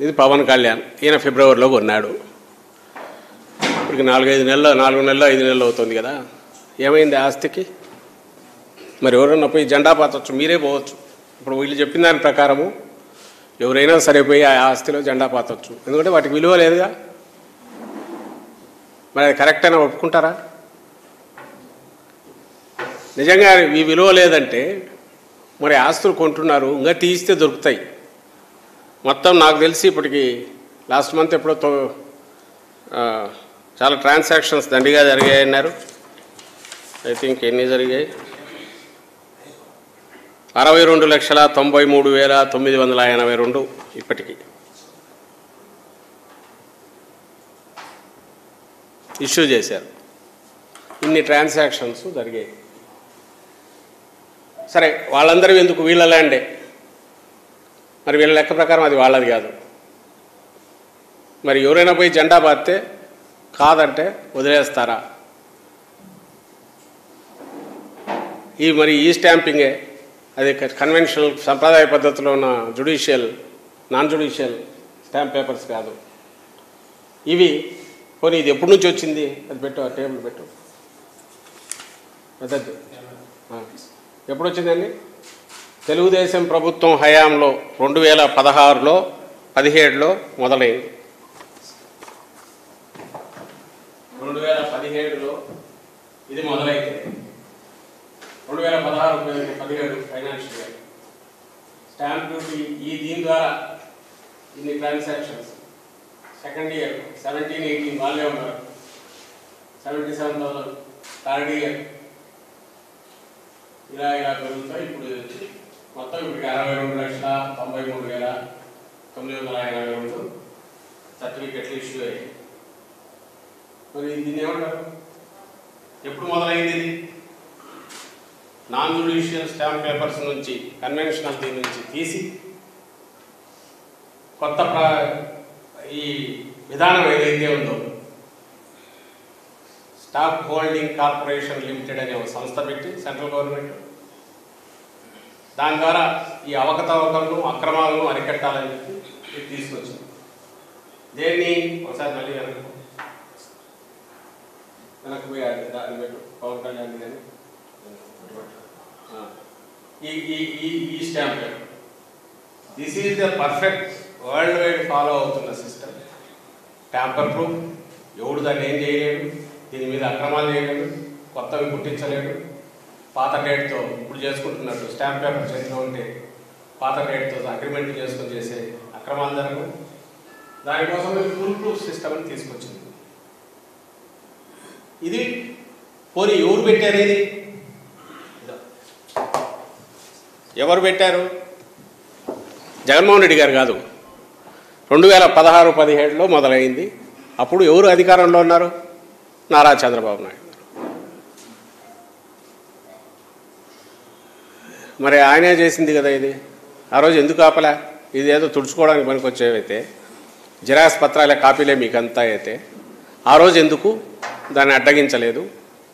ఇది పవన్ కళ్యాణ్. ఈయన ఫిబ్రవరిలో కొన్నాడు. ఇప్పటికి 4 నెలలు 5 నెలలు అవుతుంది కదా. ఏమైంది ఆస్తికి? మరి ఎవరన్నా పోయి జెండా పాతవచ్చు, మీరే పోవచ్చు. ఇప్పుడు వీళ్ళు చెప్పిన దాని ప్రకారము ఎవరైనా సరిపోయి ఆ ఆస్తిలో జెండా పాతవచ్చు, ఎందుకంటే వాటికి విలువ లేదుగా. మరి అది కరెక్ట్ అయినా ఒప్పుకుంటారా? నిజంగా ఈ విలువ లేదంటే మరి ఆస్తులు కొంటున్నారు, ఇంకా తీస్తే దొరుకుతాయి. మొత్తం నాకు తెలిసి ఇప్పటికి లాస్ట్ మంత్ ఎప్పుడో చాలా ట్రాన్సాక్షన్స్ దండిగా జరిగాయన్నారు. ఐ థింక్ ఎన్ని జరిగాయి? 62,93,982 ఇప్పటికి ఇష్యూ చేశారు. ఇన్ని ట్రాన్సాక్షన్స్ జరిగాయి. సరే, వాళ్ళందరూ ఎందుకు? వీళ్ళ ల్యాండే. మరి వీళ్ళ లెక్క ప్రకారం అది వాళ్ళది కాదు. మరి ఎవరైనా పోయి జెండా పాతితే కాదంటే వదిలేస్తారా? మరి ఈ స్టాంపింగే అది కన్వెన్షనల్ సంప్రదాయ పద్ధతిలో ఉన్న నాన్ జ్యుడిషియల్ స్టాంప్ పేపర్స్ కాదు ఇవి. పోనీ ఇది ఎప్పటి నుంచి వచ్చింది? అది పెట్టు, ఆ టేబుల్ పెట్టు. అదద్దు ఎప్పుడు వచ్చిందండి? తెలుగుదేశం ప్రభుత్వం హయాంలో 2016లో 17లో మొదలైంది. 2017లో ఇది మొదలైంది. 2016-17 ఫైనాన్షియల్ ఇయర్ స్టాంప్ డ్యూటీ దీని ద్వారా ఇన్ని ట్రాన్సాక్షన్స్. సెకండ్ ఇయర్ 17-18 వాళ్ళే ఉన్నారు, 77,000. థర్డ్ ఇయర్ ఇలా పెరుగుతాయి. ఇప్పుడు మొత్తం ఇప్పటికి 62,93,982 సర్టిఫికెట్లు ఇష్యూ అయ్యాయి. మరి దీన్ని ఏమంటారు? ఎప్పుడు మొదలైంది ఇది? నాన్ జ్యుడిషియల్ స్టాంప్ పేపర్స్ నుంచి, కన్వెన్షనల్ దీని నుంచి తీసి కొత్త ఈ విధానం ఏదైతే ఉందో స్టాక్ హోల్డింగ్ కార్పొరేషన్ లిమిటెడ్ అనే ఒక సంస్థ పెట్టి సెంట్రల్ గవర్నమెంట్ దాని ద్వారా ఈ అవకతవకలను అక్రమాలను అరికట్టాలని చెప్పి ఇది తీసుకొచ్చింది. దేన్ని ఒకసారి మళ్ళీ వెనక్కి పోయాడు దాన్ని పెట్టు, పవన్ కళ్యాణ్ కానీ ఈ stamp paper. This is the perfect world wide follow అవుతున్న సిస్టమ్. ట్యాంపర్ ప్రూఫ్, ఎవడు దాన్ని ఏం చేయలేడు, దీని మీద అక్రమాలు చేయలేడు, కొత్తవి పుట్టించలేడు. పాత డేట్తో ఇప్పుడు చేసుకుంటున్నట్టు స్టాంప్ పేపర్ చేతిలో ఉంటే పాత డేట్తో అగ్రిమెంట్ చేసుకొని చేసే అక్రమాలు జరగవు. దానికోసం ఫుల్ ప్రూఫ్ సిస్టమ్ అని తీసుకొచ్చింది. ఇది పోనీ ఎవరు పెట్టారు? ఇది ఎవరు పెట్టారు? జగన్మోహన్ రెడ్డి గారు కాదు. 2016-17లో మొదలైంది. అప్పుడు ఎవరు అధికారంలో ఉన్నారు? నారా చంద్రబాబు నాయుడు. మరి ఆయనే చేసింది కదా ఇది. ఆ రోజు ఎందుకు ఆపలే? ఇది ఏదో తుడుచుకోవడానికి పనికి వచ్చేవైతే, జిరాక్స్ పత్రాల కాపీలే మీకు అంతా అయితే ఆ రోజు ఎందుకు దాన్ని అడ్డగించలేదు?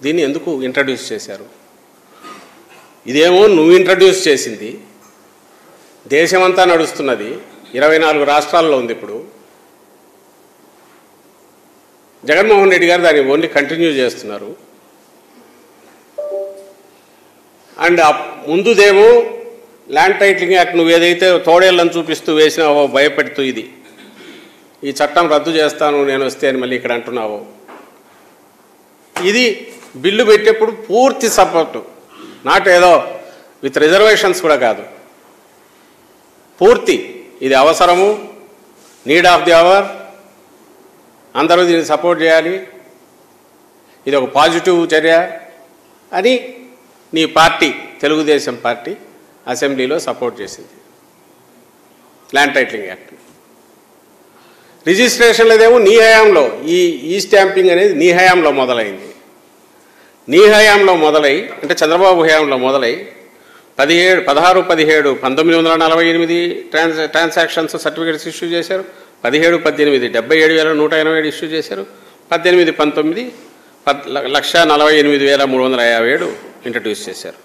దీన్ని ఎందుకు ఇంట్రడ్యూస్ చేశారు? ఇదేమో నువ్వు ఇంట్రడ్యూస్ చేసింది, దేశమంతా నడుస్తున్నది, 24 రాష్ట్రాల్లో ఉంది. ఇప్పుడు జగన్మోహన్ రెడ్డి గారు దాన్ని ఓన్లీ కంటిన్యూ చేస్తున్నారు. అండ్ ముందుదేమో ల్యాండ్ టైటిలింగ్ యాక్ట్ నువ్వు ఏదైతే తోడేళ్ళని చూపిస్తూ వేసినావో, భయపెడుతూ ఇది ఈ చట్టం రద్దు చేస్తాను నేను వస్తే అని మళ్ళీ ఇక్కడ అంటున్నావో, ఇది బిల్లు పెట్టేప్పుడు పూర్తి సపోర్టు, నాట్ ఏదో విత్ రిజర్వేషన్స్ కూడా కాదు, పూర్తి ఇది అవసరము, నీడ్ ఆఫ్ ది అవర్, అందరూ దీన్ని సపోర్ట్ చేయాలి, ఇది ఒక పాజిటివ్ చర్య అని నీ పార్టీ తెలుగుదేశం పార్టీ అసెంబ్లీలో సపోర్ట్ చేసింది ల్యాండ్ టైటిలింగ్ యాక్ట్. రిజిస్ట్రేషన్లదేమో నీ హయాంలో ఈ స్టాంపింగ్ అనేది నీ హయాంలో మొదలైంది. నీ హయాంలో మొదలై అంటే చంద్రబాబు హయాంలో మొదలై 16-17-1948 ట్రాన్సాక్షన్స్ సర్టిఫికేట్స్ ఇష్యూ చేశారు. 17-18 77,187 ఇష్యూ చేశారు. 18-19 1,48,357 ఇంట్రడ్యూస్ చేశారు.